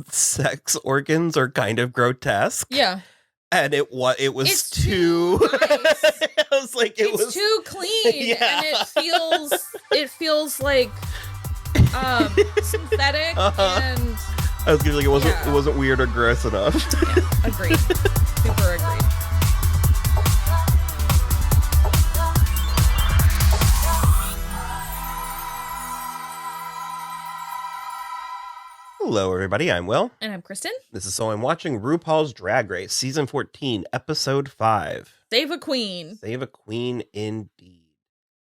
sex organs are kind of grotesque. Yeah. And it was It's too nice. I was like, it was too clean. Yeah. And it feels like synthetic and I was like, it wasn't weird or gross enough. yeah, agreed. Super agreed. Hello, everybody. I'm Will. And I'm Kristen. This is So I'm Watching RuPaul's Drag Race, Season 14, Episode 5. Save a Queen. Save a Queen, indeed.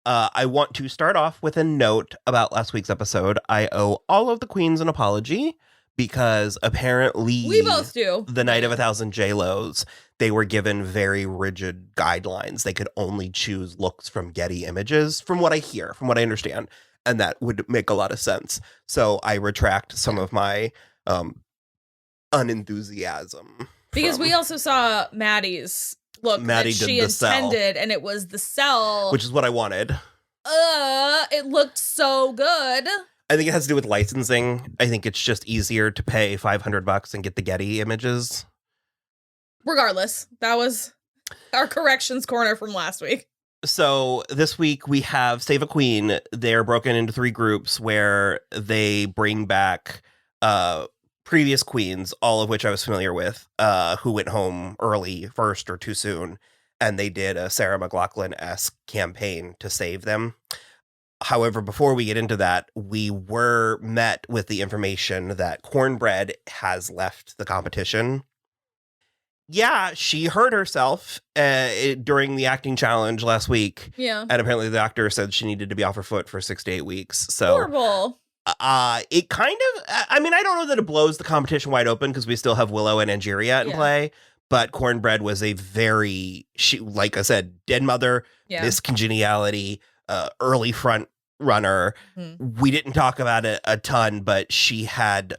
I want to start off with a note about last week's episode. I owe all of the queens an apology because apparently We both do. The Night of 1,000 J-Los, they were given very rigid guidelines. They could only choose looks from Getty Images, from what I hear, from what I understand. And that would make a lot of sense. So I retract some of my unenthusiasm. Because we also saw Maddie's look Maddie that did she the cell. intended, and it was the cell. Which is what I wanted. It looked so good. I think it has to do with licensing. I think it's just easier to pay $500 and get the Getty Images. Regardless, that was our corrections corner from last week. So this week we have Save a Queen. They're broken into 3 groups where they bring back previous queens, all of which I was familiar with, who went home early first or too soon. And they did a Sarah McLachlan-esque campaign to save them. However, before we get into that, we were met with the information that Cornbread has left the competition. Yeah, she hurt herself during the acting challenge last week. Yeah. And apparently the doctor said she needed to be off her foot for 6 to 8 weeks. So horrible. It kind of, I mean, I don't know that it blows the competition wide open because we still have Willow and Angeria in play. But Cornbread was a very, like I said, dead mother, miscongeniality, early front runner. Mm. We didn't talk about it a ton, but she had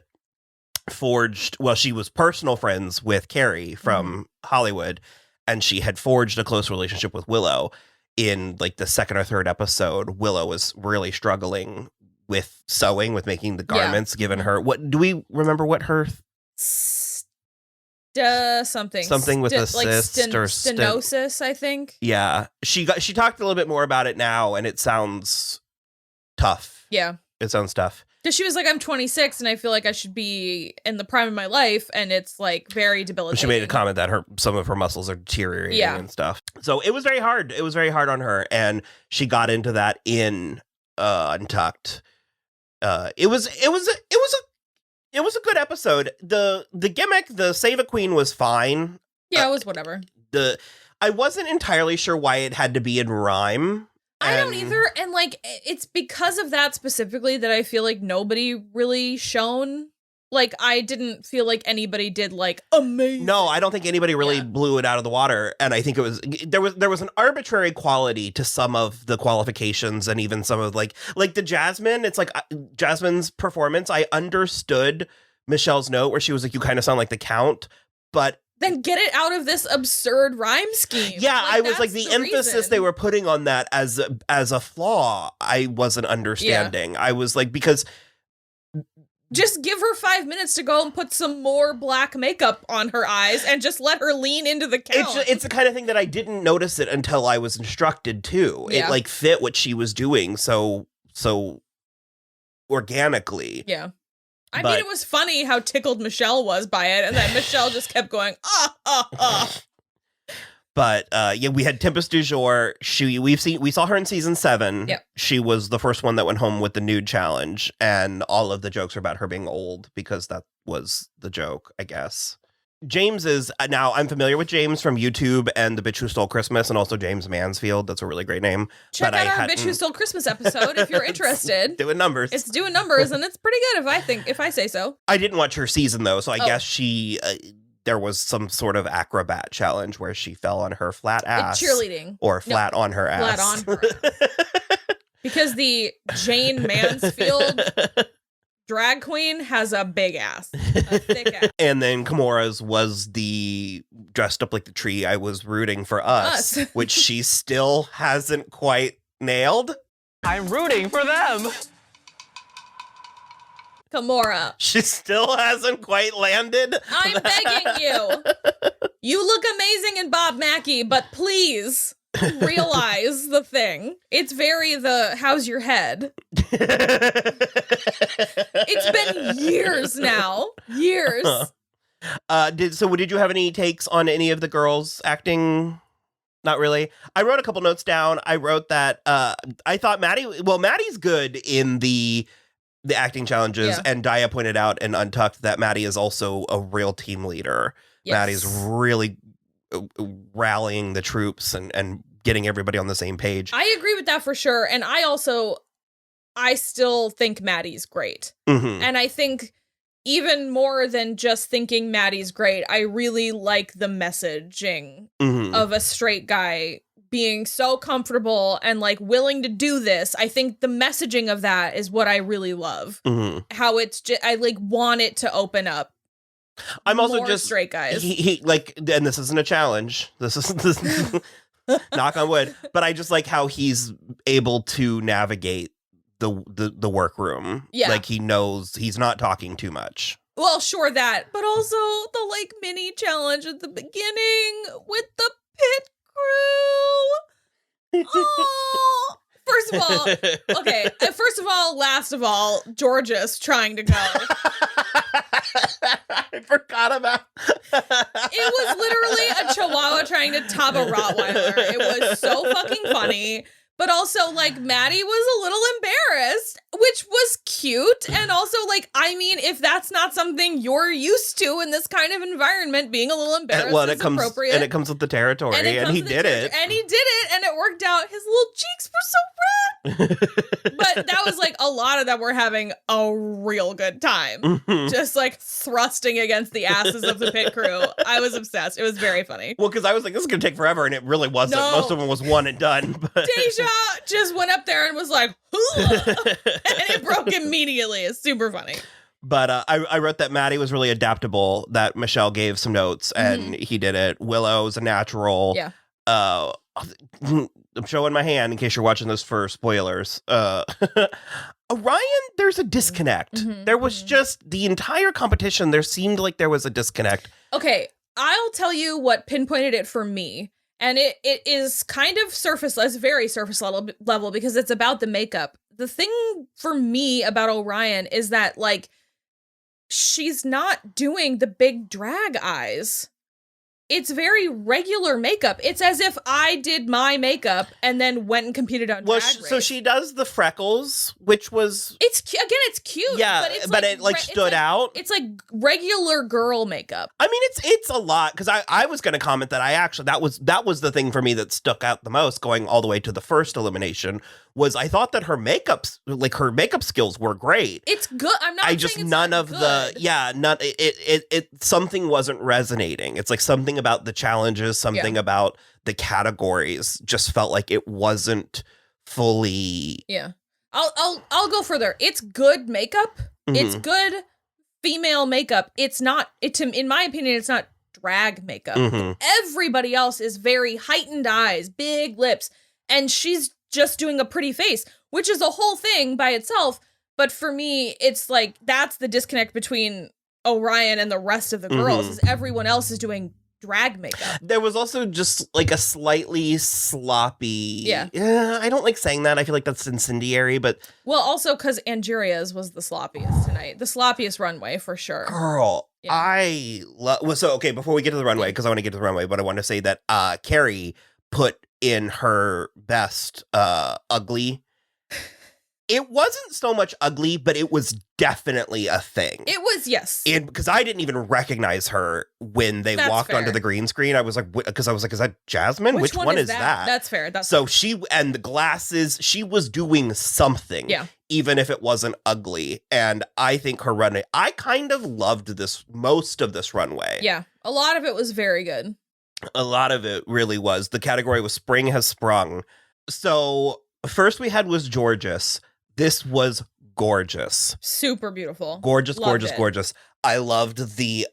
she was personal friends with Carrie from Hollywood, and she had forged a close relationship with Willow. In like the second or third episode, Willow was really struggling with sewing, with making the garments given her. What do we remember what her something with a cyst or stenosis, I think. Yeah. She talked a little bit more about it now, and it sounds tough. Yeah. It sounds tough. Because she was like, I'm 26 and I feel like I should be in the prime of my life, and it's like very debilitating. She made a comment that some of her muscles are deteriorating and stuff. So it was very hard. It was very hard on her, and she got into that in Untucked. It was a good episode. The gimmick, the Save a Queen, was fine. Yeah, it was whatever. I wasn't entirely sure why it had to be in rhyme. I don't either, and like it's because of that specifically that I feel like nobody really shone. Like I didn't feel like anybody did like amazing. No, I don't think anybody really blew it out of the water, and I think there was an arbitrary quality to some of the qualifications, and even some of like the Jasmine. It's like Jasmine's performance. I understood Michelle's note where she was like, "You kind of sound like the Count," but. Then get it out of this absurd rhyme scheme. Yeah, I was like, the emphasis reason they were putting on that as a flaw, I wasn't understanding. Yeah. I was like, because... Just give her 5 minutes to go and put some more black makeup on her eyes and just let her lean into the Count. It's the kind of thing that I didn't notice it until I was instructed to. Yeah. It like fit what she was doing so organically. Yeah. I mean, it was funny how tickled Michelle was by it, and then Michelle just kept going, But we had Tempest DuJour. We saw her in season 7. Yep. She was the first one that went home with the nude challenge, and all of the jokes are about her being old because that was the joke, I guess. Jaymes is now I'm familiar with Jaymes from YouTube and The Bitch Who Stole Christmas, and also Jaymes Mansfield. That's a really great name. Check out our Bitch Who Stole Christmas episode if you're interested. It's doing numbers. It's doing numbers, and it's pretty good if I say so. I didn't watch her season though, so I guess she there was some sort of acrobat challenge where she fell on her flat ass, cheerleading, or flat on her ass, flat on her ass. Because the Jane Mansfield drag queen has a big ass, a thick ass. And then Kahmora's was the dressed up like the tree. I was rooting for us. Which she still hasn't quite nailed. I'm rooting for them. Kahmora. She still hasn't quite landed. I'm begging you. You look amazing in Bob Mackie, but please realize the thing. It's very how's your head? It's been years now. Years. Did you have any takes on any of the girls acting? Not really. I wrote a couple notes down. I wrote that I thought Maddie's good in the acting challenges, and Daya pointed out in Untucked that Maddie is also a real team leader. Yes. Maddie's really rallying the troops and getting everybody on the same page. I agree with that for sure. And I still think Maddie's great. Mm-hmm. And I think even more than just thinking Maddie's great, I really like the messaging of a straight guy being so comfortable and like willing to do this. I think the messaging of that is what I really love. Mm-hmm. How it's just, I like want it to open up. I'm also just straight guys. He like, and this isn't a challenge. This is knock on wood. But I just like how he's able to navigate the workroom. Yeah, like he knows he's not talking too much. Well, sure that, but also the like mini challenge at the beginning with the pit crew. Oh, first of all, okay. First of all, last of all, Georgia's trying to go. I forgot about. It was literally a Chihuahua trying to top a Rottweiler. It was so fucking funny. But also, like, Maddie was a little embarrassed, which was cute. And also, like, I mean, if that's not something you're used to in this kind of environment, being a little embarrassed is appropriate. And it comes with the territory, and he did it. And he did it, and it worked out. His little cheeks were so red. But that was, like, a lot of them were having a real good time. Mm-hmm. Just, like, thrusting against the asses of the pit crew. I was obsessed. It was very funny. Well, because I was like, this is going to take forever, and it really wasn't. No. Most of them was one and done. But Deja just went up there and was like, and it broke immediately. It's super funny. But I wrote that Maddie was really adaptable, that Michelle gave some notes, and he did it. Willow's a natural. Yeah. I'm showing my hand in case you're watching this for spoilers. Orion, there's a disconnect. Mm-hmm. There was just the entire competition. There seemed like there was a disconnect. Okay, I'll tell you what pinpointed it for me. And it is kind of very surface level because it's about the makeup. The thing for me about Orion is that, like, she's not doing the big drag eyes. It's very regular makeup. It's as if I did my makeup and then went and competed on Drag Race. So she does the freckles, which was... It's cute. Yeah, but it stood out. It's like regular girl makeup. I mean, it's a lot, because I was going to comment that that was the thing for me that stuck out the most, going all the way to the first elimination, was I thought that her makeup skills were great. It's good. I'm not saying it's none not of good. Something wasn't resonating. It's like something about the challenges, something about the categories just felt like it wasn't fully. Yeah. I'll go further. It's good makeup. Mm-hmm. It's good female makeup. It's not, in my opinion, it's not drag makeup. Mm-hmm. Everybody else is very heightened eyes, big lips, and she's just doing a pretty face, which is a whole thing by itself. But for me, it's like, that's the disconnect between Orion and the rest of the girls, is everyone else is doing drag makeup. There was also just like a slightly sloppy. Yeah. I don't like saying that. I feel like that's incendiary, but. Well, also because Angeria's was the sloppiest tonight. The sloppiest runway for sure. Girl, yeah. I love. Well, so, okay, before we get to the runway, because I want to get to the runway, but I want to say that Carrie put in her best ugly. It wasn't so much ugly, but it was definitely a thing. It was, yes. And because I didn't even recognize her when they walked onto the green screen. I was like, because I was like, is that Jasmine? Which one is that? That's fair. So she, and the glasses, she was doing something. Yeah. Even if it wasn't ugly. And I think her runway, I kind of loved most of this runway. Yeah. A lot of it was very good. A lot of it really was. The category was Spring Has Sprung. So first we had was Gorgeous. This was gorgeous. Super beautiful. Gorgeous. I loved the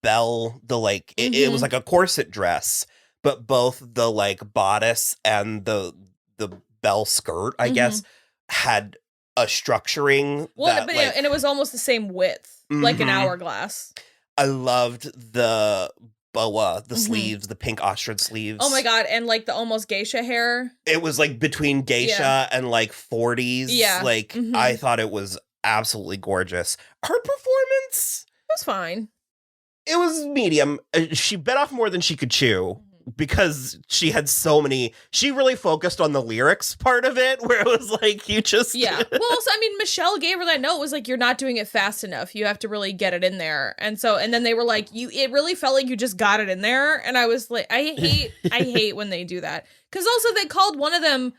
bell, the like, it was like a corset dress, but both the like bodice and the bell skirt, I guess, had a structuring. And it was almost the same width, like an hourglass. I loved the boa, the sleeves, the pink ostrich sleeves. Oh my God. And like the almost geisha hair. It was like between geisha and like 40s. Yeah. Like I thought it was absolutely gorgeous. Her performance was fine. It was medium. She bit off more than she could chew because she had so many. She really focused on the lyrics part of it, where it was like, you just. Yeah. Well, also, I mean, Michelle gave her that note, was like, you're not doing it fast enough. You have to really get it in there. And then they were like, it really felt like you just got it in there. And I was like, I hate when they do that. Because also they called one of them,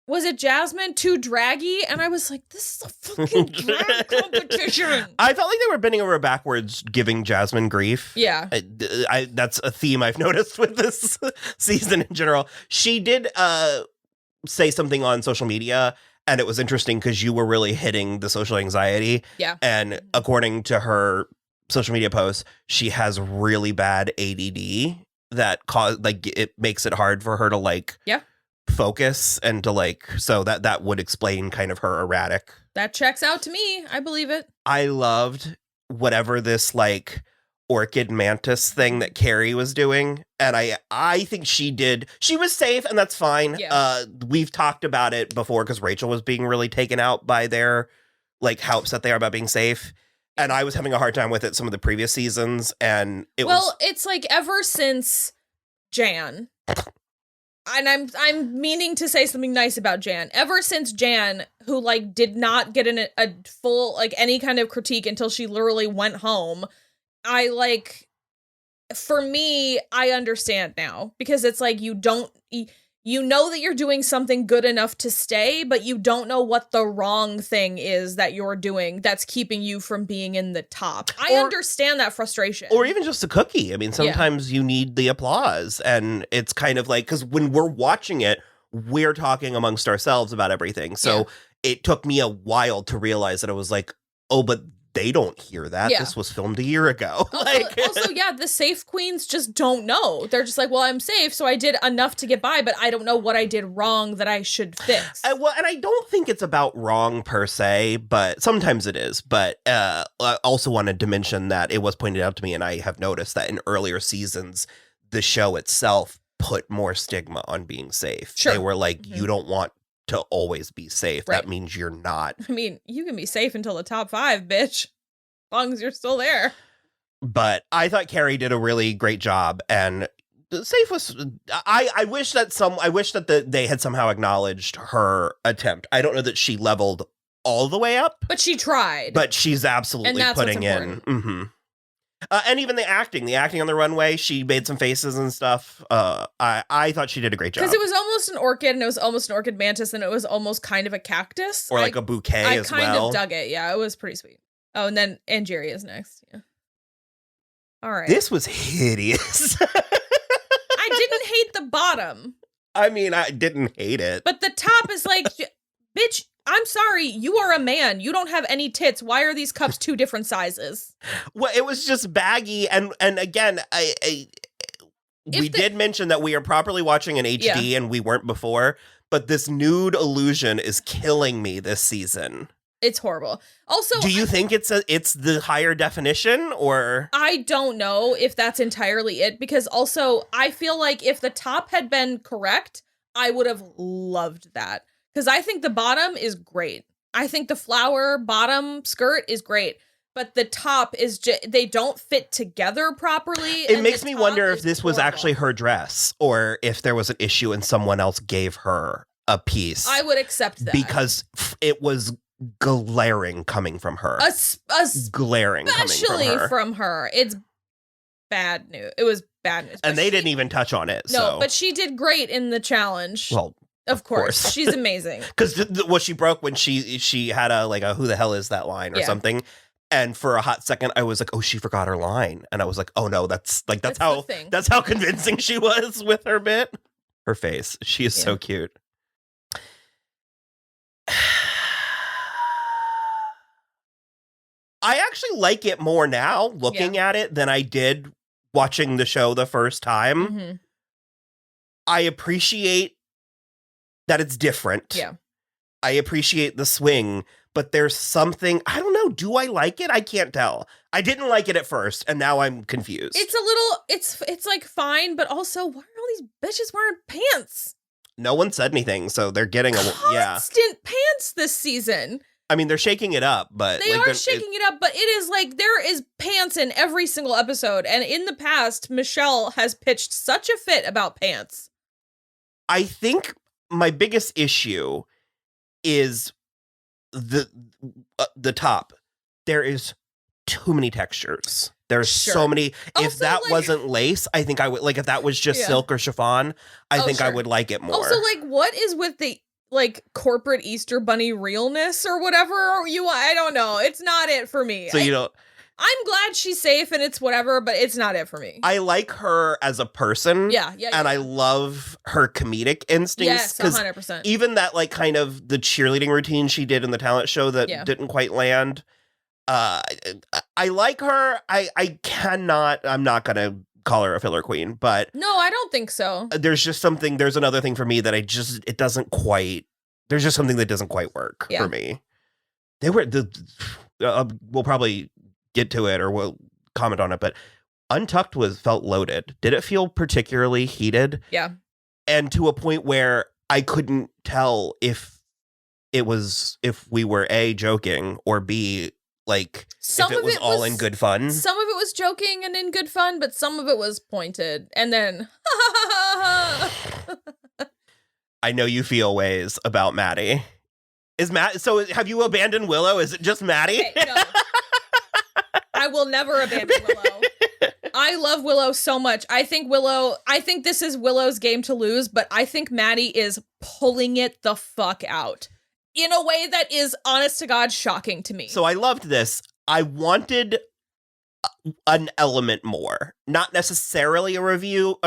was it Jasmine, too draggy? And I was like, this is a fucking drag competition. I felt like they were bending over backwards giving Jasmine grief. Yeah. That's a theme I've noticed with this season in general. She did say something on social media, and it was interesting because you were really hitting the social anxiety. Yeah. And according to her social media posts, she has really bad ADD that it makes it hard for her to focus and to so that would explain kind of her erratic. That checks out to me. I believe it. I loved whatever this orchid mantis thing that Carrie was doing, and I think she was safe, and that's fine. Yeah. We've talked about it before because Rachel was being really taken out by their how upset they are about being safe, and I was having a hard time with it some of the previous seasons, and it's ever since Jan. And I'm meaning to say something nice about Jan. Ever since Jan, who did not get in a full any kind of critique until she literally went home, for me, I understand now, because it's you know that you're doing something good enough to stay, but you don't know what the wrong thing is that you're doing that's keeping you from being in the top. I understand that frustration. Or even just a cookie. I mean, sometimes you need the applause, and it's kind of because when we're watching it, we're talking amongst ourselves about everything. So it took me a while to realize that I was oh, but they don't hear that. Yeah. This was filmed a year ago. Also, the safe queens just don't know. They're just well, I'm safe, so I did enough to get by, but I don't know what I did wrong that I should fix. And I don't think it's about wrong per se, but sometimes it is. But I also wanted to mention that it was pointed out to me, and I have noticed that in earlier seasons, the show itself put more stigma on being safe. Sure. They were you don't want to always be safe. Right. That means you're not. I mean, you can be safe until the top 5, bitch. As long as you're still there. But I thought Carrie did a really great job, and safe was. I wish that they had somehow acknowledged her attempt. I don't know that she leveled all the way up, but she tried. But she's absolutely putting in. Mm-hmm. And even the acting on the runway, she made some faces and stuff. I thought she did a great job. Because it was almost an orchid, and it was almost an orchid mantis, and it was almost kind of a cactus. Or a bouquet as well. I kind of dug it. Yeah, it was pretty sweet. Oh, and then Angeria's next. Yeah. All right. This was hideous. I didn't hate the bottom. I mean, I didn't hate it. But the top is bitch, I'm sorry, you are a man. You don't have any tits. Why are these cups 2 different sizes? Well, it was just baggy, and again, we did mention that we are properly watching in HD, and we weren't before, but this nude illusion is killing me this season. It's horrible. Also, do you think it's the higher definition, or? I don't know if that's entirely it, because also I feel like if the top had been correct, I would have loved that. Because I think the bottom is great. I think the flower bottom skirt is great. But the top is just, they don't fit together properly. It makes me wonder if this was actually her dress, or if there was an issue and someone else gave her a piece. I would accept that. Because it was glaring coming from her. Glaring especially from her. It's bad news. It was bad news. And they didn't even touch on it. No, but she did great in the challenge. Well, of course. She's amazing. Because she broke when she had a who the hell is that line or something. And for a hot second, I was like, oh, she forgot her line. And I was like, oh no, that's how convincing she was with her bit. Her face. She is so cute. I actually like it more now looking at it than I did watching the show the first time. Mm-hmm. I appreciate that it's different. Yeah. I appreciate the swing, but there's something, I don't know, do I like it? I can't tell. I didn't like it at first, and now I'm confused. It's a little, it's like fine, but also, why are all these bitches wearing pants? No one said anything, so they're getting constant pants this season. I mean, they're shaking it up, but they are shaking it up, but it is like there is pants in every single episode. And in the past, Michelle has pitched such a fit about pants. I think my biggest issue is the top. There is too many textures. There's so many. Also, if that wasn't lace, I think I would, like, if that was just silk or chiffon, I think I would like it more. Also, like, what is with the, like, corporate Easter Bunny realness or whatever I don't know. It's not it for me. So you don't. I'm glad she's safe and it's whatever, but it's not it for me. I like her as a person. Yeah. And I love her comedic instincts. Yes, 100%. Even that, like, kind of the cheerleading routine she did in the talent show that didn't quite land. I like her. I'm not going to call her a filler queen, but. No, I don't think so. There's another thing for me that there's just something that doesn't quite work for me. We'll probably get to it or we'll comment on it, but Untucked felt loaded. Did it feel particularly heated? Yeah. And to a point where I couldn't tell if we were A, joking, or B, like, if it was all in good fun. Some of it was joking and in good fun, but some of it was pointed. And then I know you feel ways about Maddie. So have you abandoned Willow? Is it just Maddie? Okay, no. I will never abandon Willow. I love Willow so much. I think this is Willow's game to lose, but I think Maddie is pulling it the fuck out in a way that is, honest to God, shocking to me. So I loved this. I wanted an element more, not necessarily a reveal,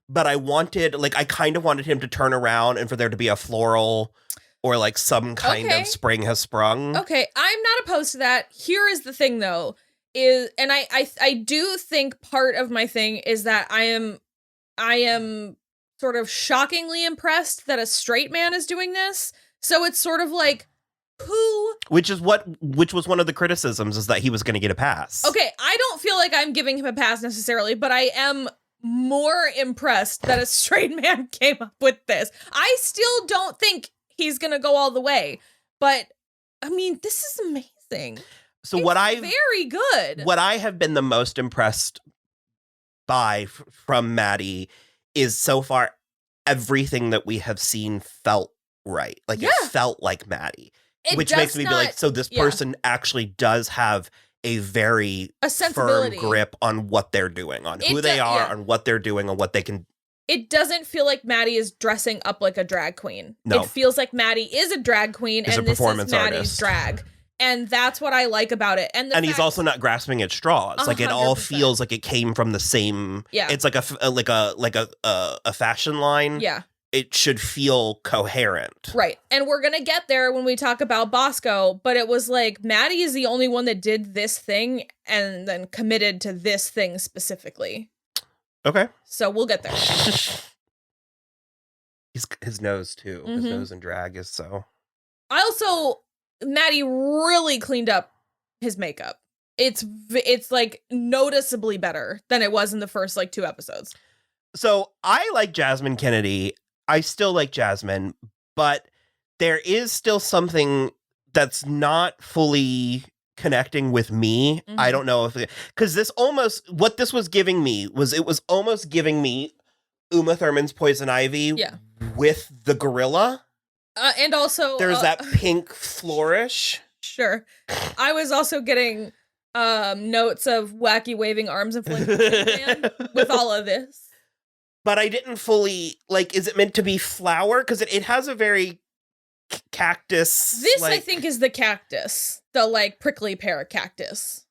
but I kind of wanted him to turn around and for there to be a floral or like some kind of spring has sprung. Okay, I'm not opposed to that. Here is the thing, though, and I do think part of my thing is that I am sort of shockingly impressed that a straight man is doing this. So it's sort of like, which was one of the criticisms, is that he was going to get a pass. Okay, I don't feel like I'm giving him a pass necessarily, but I am more impressed that a straight man came up with this. I still don't think he's going to go all the way, but I mean, this is amazing. So very good. What I have been the most impressed by from Maddie is so far everything that we have seen felt right. Like it felt like Maddie, which makes me be like, so this person actually does have a firm grip on what they're doing, on who they are, on what they're doing, on what they can. It doesn't feel like Maddie is dressing up like a drag queen. No. It feels like Maddie is a drag queen, and this is Maddie's drag. And that's what I like about it. And he's also not grasping at straws. 100%. Like it all feels like it came from the same. Yeah. It's like a fashion line. Yeah. It should feel coherent. Right. And we're going to get there when we talk about Bosco, but it was like Maddie is the only one that did this thing and then committed to this thing specifically. Okay. So we'll get there. His nose too. Mm-hmm. His nose in drag is so. Maddie really cleaned up his makeup. It's like noticeably better than it was in the first like 2 episodes. So I like Jasmine Kennedy. I still like Jasmine, but there is still something that's not fully connecting with me. Mm-hmm. I don't know because what this was giving me was almost giving me Uma Thurman's Poison Ivy with the gorilla. And also there's that pink flourish. Sure. I was also getting notes of wacky waving arms and flaming man with all of this. But I didn't fully, like, is it meant to be flower? Because it has a very cactus. This, I think, is the cactus. The, like, prickly pear cactus.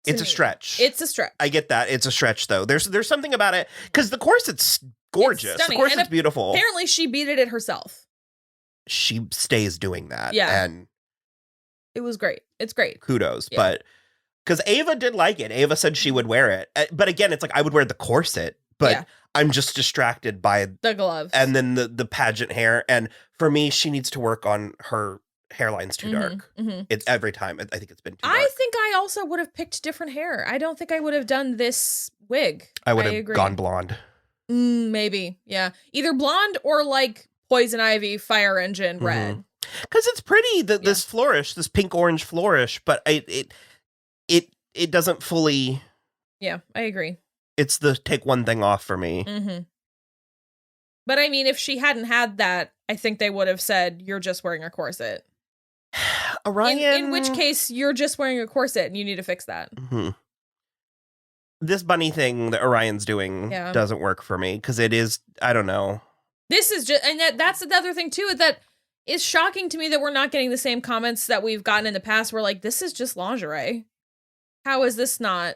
It's a stretch. It's a stretch. I get that. It's a stretch, though. There's something about it. Because the corset's gorgeous. The corset's beautiful. Apparently, she beaded it herself. She stays doing that. Yeah. And it was great. It's great. Kudos. Yeah. But, because Ava did like it. Ava said she would wear it. But again, it's like, I would wear the corset. But I'm just distracted by the gloves and then the pageant hair. And for me, she needs to work on her hairline's too dark. It's every time. I think it's been too dark. I think I also would have picked different hair. I don't think I would have done this wig. I would have gone blonde. Maybe, yeah. Either blonde or like Poison Ivy, Fire Engine, red. Because it's pretty, this flourish, this pink-orange flourish, but it doesn't fully... Yeah, I agree. It's the take one thing off for me. But I mean, if she hadn't had that, I think they would have said, you're just wearing a corset. Orion... In which case, you're just wearing a corset and you need to fix that. This bunny thing that Orion's doing doesn't work for me, because it is, I don't know. This is just, and that's another thing too, that is shocking to me that we're not getting the same comments that we've gotten in the past. We're like, this is just lingerie. How is this not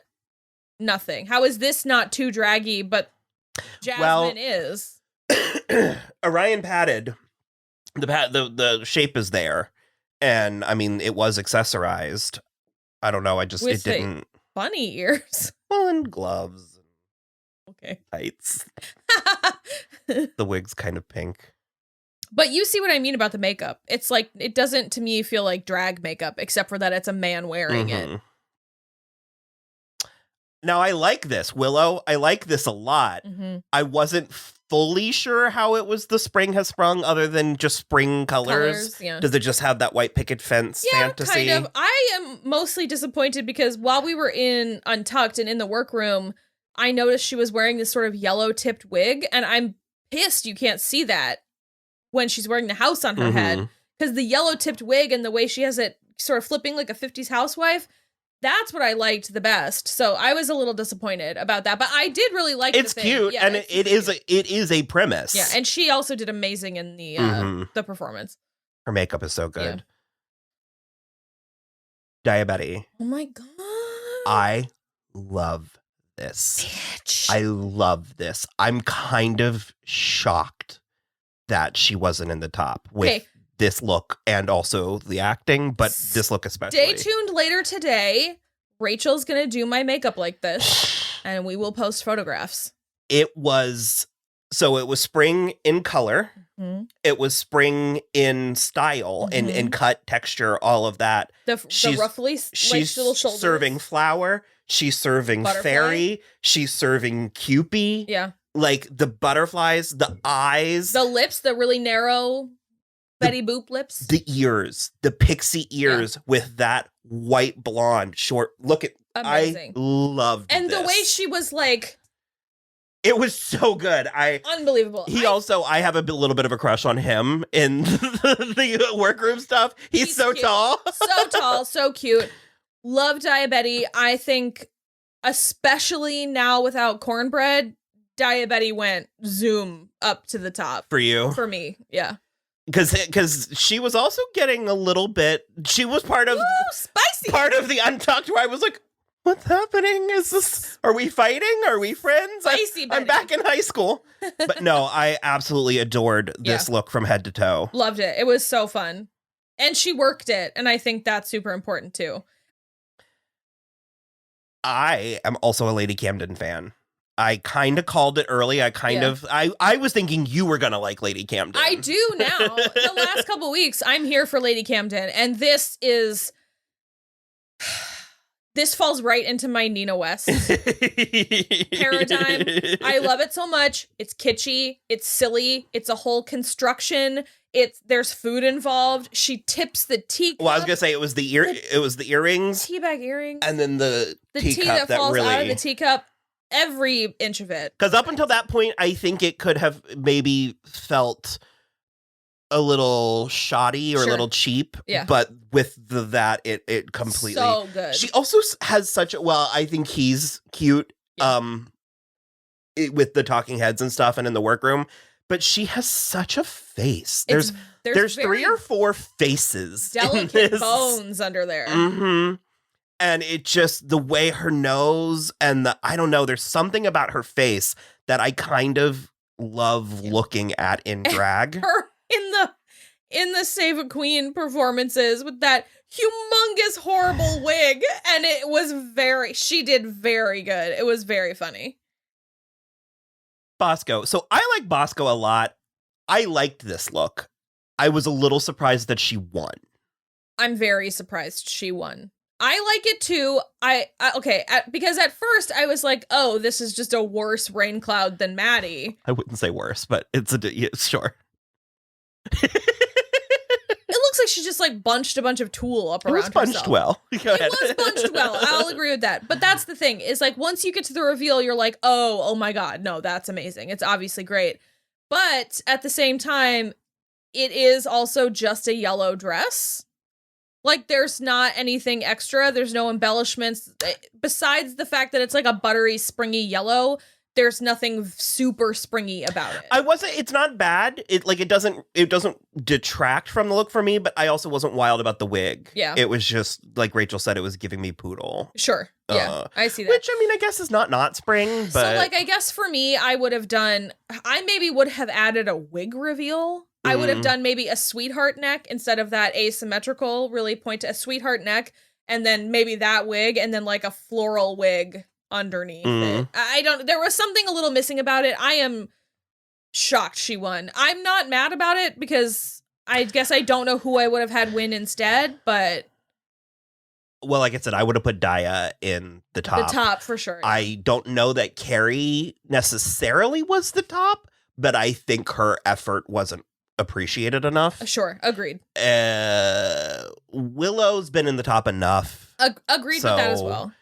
nothing? How is this not too draggy, but Jasmine is? Orion padded. The shape is there. And I mean, it was accessorized. I don't know. It didn't. Bunny ears. Well, and gloves. Okay. Tights. The wig's kind of pink. But you see what I mean about the makeup. It's like, it doesn't to me feel like drag makeup, except for that it's a man wearing it. Now, I like this, Willow. I like this a lot. I wasn't fully sure how it was the spring has sprung, other than just spring colors. Does it just have that white picket fence fantasy? Kind of. I am mostly disappointed because while we were in Untucked and in the workroom, I noticed she was wearing this sort of yellow tipped wig, and I'm pissed you can't see that when she's wearing the house on her head, because the yellow tipped wig and the way she has it sort of flipping like a 50s housewife, that's what I liked the best. So I was a little disappointed about that, but I did really like it's the cute, yeah, and it is a premise. Yeah, and she also did amazing in the performance. Her makeup is so good. Diabetes. Oh my god. I love this. Bitch. I love this. I'm kind of shocked that she wasn't in the top with this look and also the acting, but this look especially. Stay tuned later today. Rachel's gonna do my makeup like this, and we will post photographs. It was spring in color. It was spring in style and cut, texture, all of that. The roughly she's little shoulders. Serving flower. She's serving Butterfly. fairy. She's serving Cupid. Yeah. Like the butterflies, the eyes. The lips, the really narrow Betty Boop lips. The ears, the pixie ears with that white blonde short. Look at, amazing. I loved and this. the way she was like. It was so good. Unbelievable. I have a little bit of a crush on him in the workroom stuff. He's so cute. tall. So tall, so cute. Love Diabetes. I think, especially now without cornbread, Diabetes went zoom up to the top. For you? For me, yeah. Because she was also getting a little bit, she was part of the Untucked where I was like, what's happening? Are we fighting? Are we friends? I'm back in high school. But no, I absolutely adored this look from head to toe. Loved it. It was so fun. And she worked it. And I think that's super important too. I am also a Lady Camden fan. I kind of called it early. I was thinking you were going to like Lady Camden. I do now. The last couple weeks, I'm here for Lady Camden. And this falls right into my Nina West paradigm. I love it so much. It's kitschy. It's silly. It's a whole construction. There's food involved. She tips the teacup. Well, I was gonna say it was the earrings, teabag earrings, and then the tea that falls out of the teacup. Every inch of it. Because up until that point, I think it could have maybe felt a little shoddy or a little cheap. Yeah. But with that, it completely so good. She also has such a I think he's cute. With the talking heads and stuff, and in the workroom. But she has such a face. There's 3 or 4 faces. Delicate bones under there. Mm-hmm. And it just, the way her nose and I don't know, there's something about her face that I kind of love looking at in drag. Her in the Save a Queen performances with that humongous horrible wig. And she did very good. It was very funny. Bosco. So I like Bosco a lot. I liked this look. I was a little surprised that she won. I'm very surprised she won. I like it too. Because at first I was like, oh, this is just a worse rain cloud than Maddie. I wouldn't say worse, but sure. It looks like she just like bunched a bunch of tulle up around herself. It was bunched well. It was bunched well. I'll agree with that. But that's the thing, is like once you get to the reveal, you're like, oh my God, no, that's amazing. It's obviously great. But at the same time, it is also just a yellow dress. Like, there's not anything extra. There's no embellishments. Besides the fact that it's like a buttery, springy yellow, there's nothing super springy about it. It's not bad. It doesn't detract from the look for me, but I also wasn't wild about the wig. Yeah. It was just, like Rachel said, it was giving me poodle. Sure. Yeah, I see that. Which, I mean, I guess is not spring, but... So, like, I guess for me, I maybe would have added a wig reveal. I would have done maybe a sweetheart neck instead of that asymmetrical, really point to a sweetheart neck, and then maybe that wig, and then like a floral wig underneath it. There was something a little missing about it. I am shocked she won. I'm not mad about it because I guess I don't know who I would have had win instead, but... Well, like I said, I would have put Daya in the top. The top, for sure. I don't know that Carrie necessarily was the top, but I think her effort wasn't appreciated enough. Sure, agreed. Willow's been in the top enough. Agreed with that as well.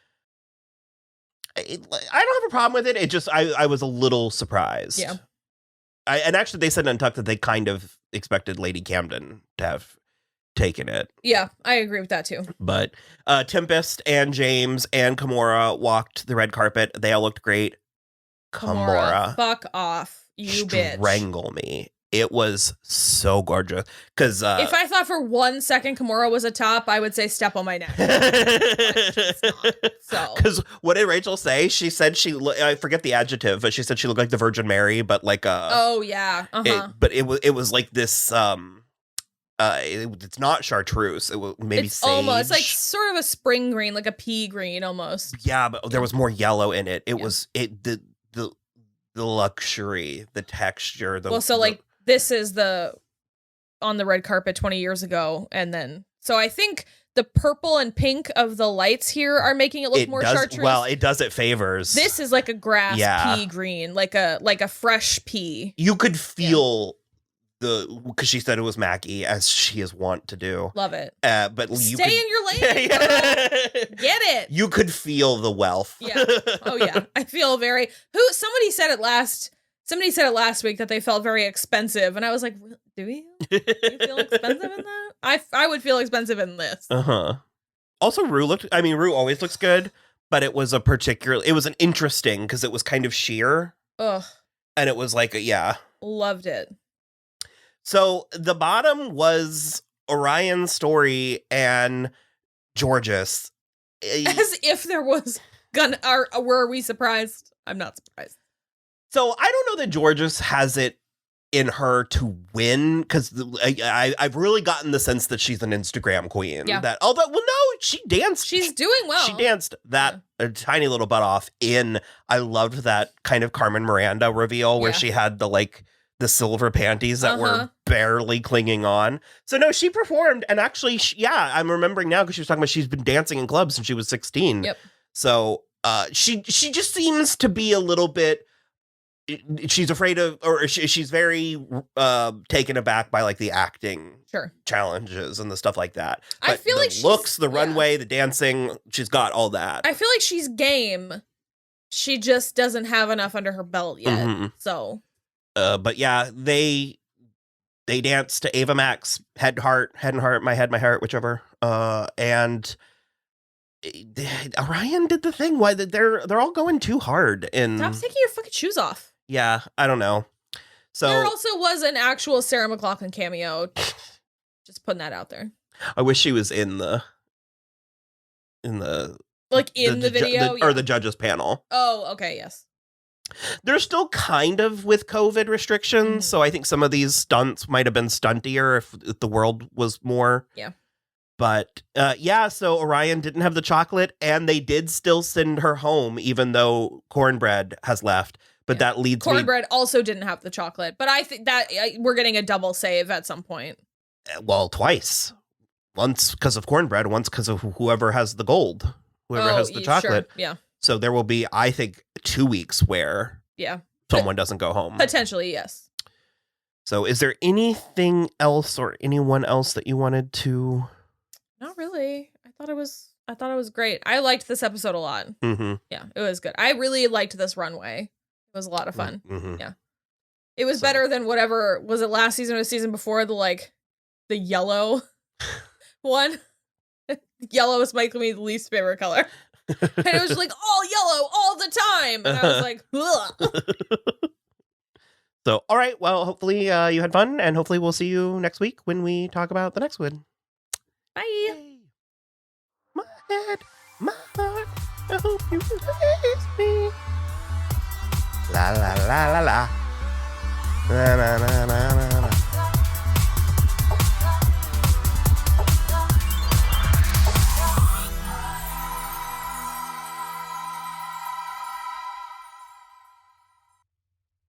I don't have a problem with it. It just, I was a little surprised. Yeah. And actually, they said in Untucked that they kind of expected Lady Camden to have taken it. Yeah, I agree with that too. But Tempest and Jaymes and Kahmora walked the red carpet. They all looked great. Kahmora, fuck off, you bitch. Strangle me. It was so gorgeous. Because if I thought for 1 second Kahmora was a top, I would say step on my neck. So, because what did Rachel say? She said I forget the adjective, but she said she looked like the Virgin Mary, but like a. Oh yeah. But it was like this. It's not chartreuse. It was maybe it's sage. Almost like sort of a spring green, like a pea green almost. Yeah, but there was more yellow in it. It was the luxury, the texture. This is on the red carpet 20 years ago, and then so I think the purple and pink of the lights here are making it look more chartreuse. Well, it does it favors. This is like a grass pea green, like a fresh pea. You could feel because she said it was Mackie, as she is wont to do. Love it. But stay in your lane. Get it. You could feel the wealth. Yeah. Oh yeah. I feel somebody said it last week that they felt very expensive, and I was like, do you feel expensive in that? I would feel expensive in this. Also, Ru always looks good, but it was an interesting because it was kind of sheer. Ugh. And it was like, loved it. So the bottom was Orion, Story, and Georges. As if there was were we surprised? I'm not surprised. So I don't know that Georges has it in her to win, because I've really gotten the sense that she's an Instagram queen. Yeah. She danced. She's doing well. She danced that a tiny little butt off in. I loved that kind of Carmen Miranda reveal where she had the silver panties that were barely clinging on. So no, she performed, and actually, I'm remembering now because she was talking about she's been dancing in clubs since she was 16. Yep. So she just seems to be a little bit. She's afraid of, or she's very taken aback by like the acting challenges and the stuff like that. But I feel like the looks, the runway, the dancing, she's got all that. I feel like she's game. She just doesn't have enough under her belt yet. Mm-hmm. So. But yeah, they danced to Ava Max, head and heart, my head, my heart, whichever. And Orion did the thing. Why they're all going too hard. Stop taking your fucking shoes off. Yeah, I don't know. So there also was an actual Sarah McLachlan cameo. Just putting that out there. I wish she was in the video or the judges panel. Oh, okay, yes. They're still kind of with COVID restrictions, so I think some of these stunts might have been stuntier if the world was more. Yeah. But so Orion didn't have the chocolate, and they did still send her home, even though Cornbread has left. But that leads Cornbread also didn't have the chocolate, but I think that we're getting a double save at some point. Well, twice. once because of cornbread, once because of whoever has the gold, whoever has the chocolate. Sure. Yeah. So there will be, I think, 2 weeks where someone doesn't go home. Potentially, yes. So is there anything else or anyone else that you wanted to? Not really. I thought it was great. I liked this episode a lot. Mm-hmm. Yeah, it was good. I really liked this runway. It was a lot of fun. Mm-hmm. Yeah. It was better than whatever, was it last season or the season before, the yellow one? Yellow is my least favorite color. And it was just all yellow all the time. And I was like, ugh. So, all right. Well, hopefully you had fun, and hopefully we'll see you next week when we talk about the next one. Bye. Yay. My head, my heart, I hope you raise me. La la la la la. Na na na na.